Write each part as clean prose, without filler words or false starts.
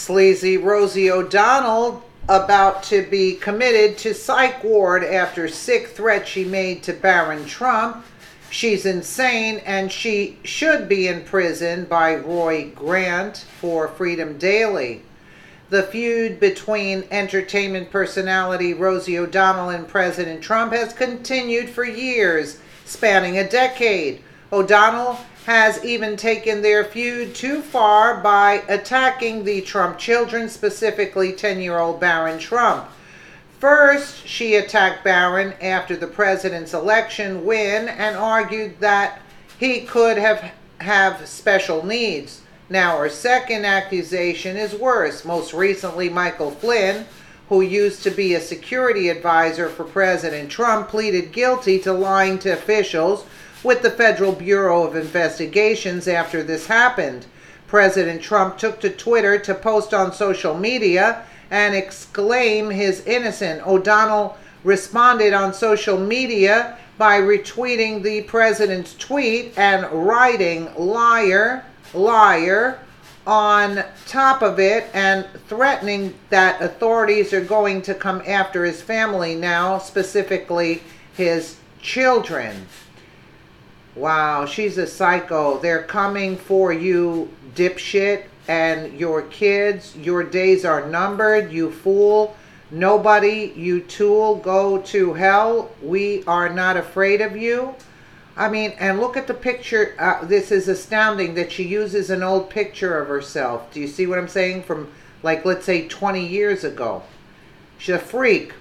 Sleazy Rosie ODonnell about to be committed to psych ward after sick threat she made to Barron Trump. She's insane and she should be in prison, by Roy Grant for Freedom Daily. The feud between entertainment personality Rosie O'Donnell and President Trump has continued for years, spanning a decade. O'Donnell has even taken their feud too far by attacking the Trump children, specifically 10-year-old Barron Trump. First, she attacked Barron after the president's election win and argued that he could have special needs. Now her second accusation is worse. Most recently, Michael Flynn, who used to be a security advisor for President Trump, pleaded guilty to lying to officials with the Federal Bureau of Investigations after this happened. President Trump took to Twitter to post on social media and exclaim his innocence. O'Donnell responded on social media by retweeting the president's tweet and writing "liar, liar" on top of it and threatening that authorities are going to come after his family now, specifically his children. Wow, she's a psycho. They're coming for you, dipshit, and your kids. Your days are numbered, you fool. Nobody, you tool, go to hell. We are not afraid of you. I mean, and look at the picture. This is astounding that she uses an old picture of herself. Do you see what I'm saying? From, like, let's say 20 years ago. She's a freak.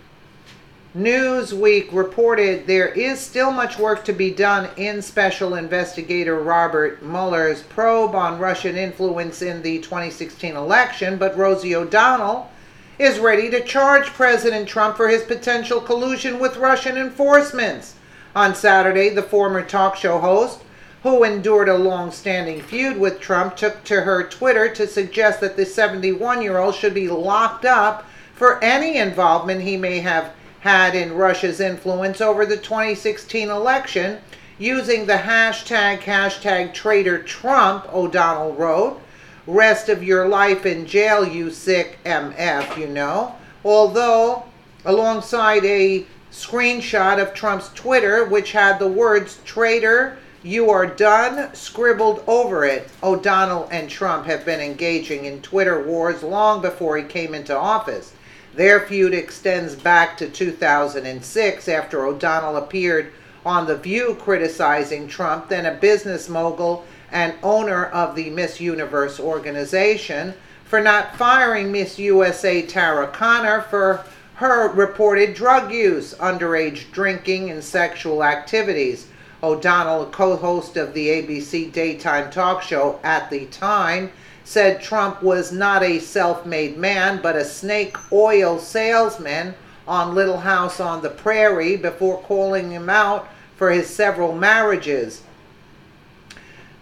Newsweek reported there is still much work to be done in Special Investigator Robert Mueller's probe on Russian influence in the 2016 election, but Rosie O'Donnell is ready to charge President Trump for his potential collusion with Russian enforcements. On Saturday, the former talk show host, who endured a long-standing feud with Trump, took to her Twitter to suggest that the 71-year-old should be locked up for any involvement he may have had in Russia's influence over the 2016 election, using the hashtag traitor Trump. O'Donnell wrote, "Rest of your life in jail, you sick MF, you know." Although, alongside a screenshot of Trump's Twitter, which had the words "traitor, you are done" scribbled over it. O'Donnell and Trump have been engaging in Twitter wars long before he came into office. Their feud extends back to 2006 after O'Donnell appeared on The View criticizing Trump, then a business mogul and owner of the Miss Universe organization, for not firing Miss USA Tara Conner for her reported drug use, underage drinking, and sexual activities. O'Donnell, a co-host of the ABC daytime talk show at the time, said Trump was not a self-made man, but a snake oil salesman on Little House on the Prairie, before calling him out for his several marriages.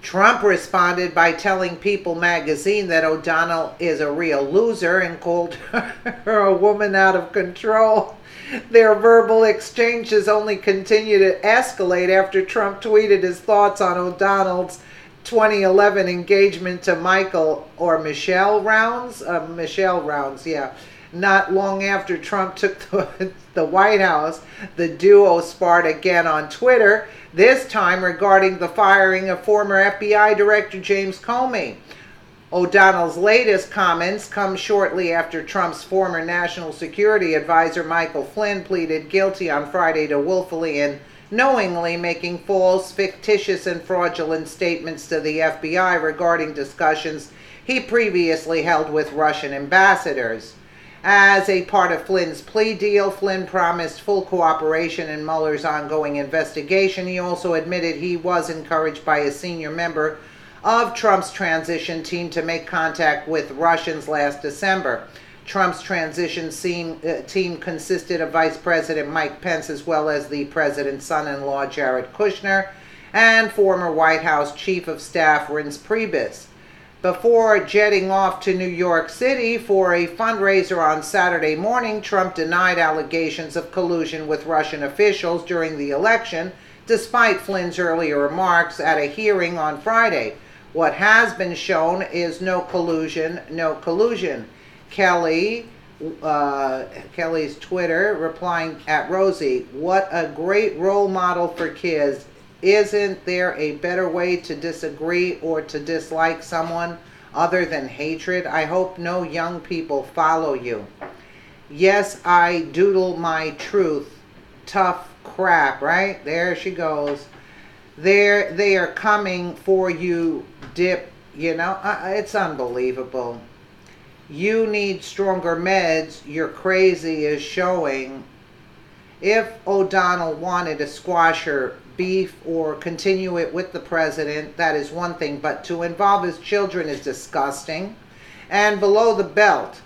Trump responded by telling People magazine that O'Donnell is a real loser and called her a woman out of control. Their verbal exchanges only continued to escalate after Trump tweeted his thoughts on O'Donnell's 2011 engagement to Michelle Rounds. Not long after Trump took the White House, the duo sparred again on Twitter, this time regarding the firing of former FBI Director James Comey. O'Donnell's latest comments come shortly after Trump's former national security advisor Michael Flynn pleaded guilty on Friday to willfully and knowingly making false, fictitious, and fraudulent statements to the FBI regarding discussions he previously held with Russian ambassadors. As a part of Flynn's plea deal, Flynn promised full cooperation in Mueller's ongoing investigation. He also admitted he was encouraged by a senior member of Trump's transition team to make contact with Russians last December. Trump's transition team consisted of Vice President Mike Pence, as well as the president's son-in-law Jared Kushner, and former White House Chief of Staff Reince Priebus. Before jetting off to New York City for a fundraiser on Saturday morning, Trump denied allegations of collusion with Russian officials during the election, despite Flynn's earlier remarks at a hearing on Friday. What has been shown is no collusion, no collusion. Kelly's Twitter replying at Rosie, what a great role model for kids. Isn't there a better way to disagree or to dislike someone other than hatred? I hope no young people follow you. Yes, I doodle my truth. Tough crap, right? There she goes. They are coming for you, dip. It's unbelievable. You need stronger meds. You're crazy is showing. If O'Donnell wanted to squash her beef or continue it with the president, that is one thing. But to involve his children is disgusting. And below the belt,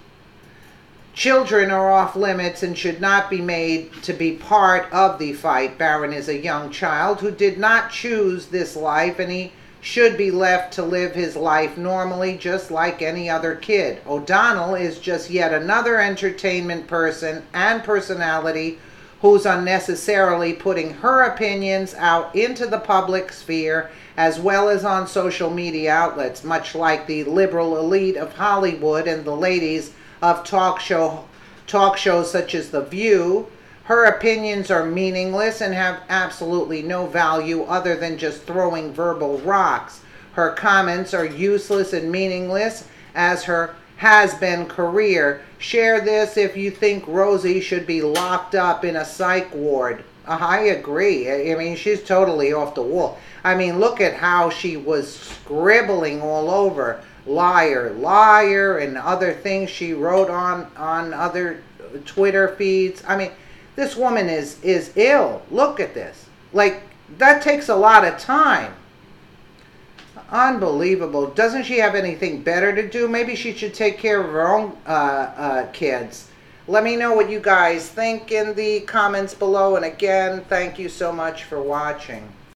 children are off limits and should not be made to be part of the fight. Barron is a young child who did not choose this life, and he should be left to live his life normally just like any other kid. O'Donnell is just yet another entertainment person and personality who's unnecessarily putting her opinions out into the public sphere as well as on social media outlets, much like the liberal elite of Hollywood and the ladies of talk shows such as The View. Her opinions are meaningless and have absolutely no value other than just throwing verbal rocks. Her comments are useless and meaningless as her has-been career. Share this if you think Rosie should be locked up in a psych ward. I agree. I mean, she's totally off the wall. I mean, look at how she was scribbling all over. Liar, liar, and other things she wrote on other Twitter feeds. I mean, this woman is ill. Look at this. Like, that takes a lot of time. Unbelievable. Doesn't she have anything better to do? Maybe she should take care of her own kids. Let me know what you guys think in the comments below. And again, thank you so much for watching.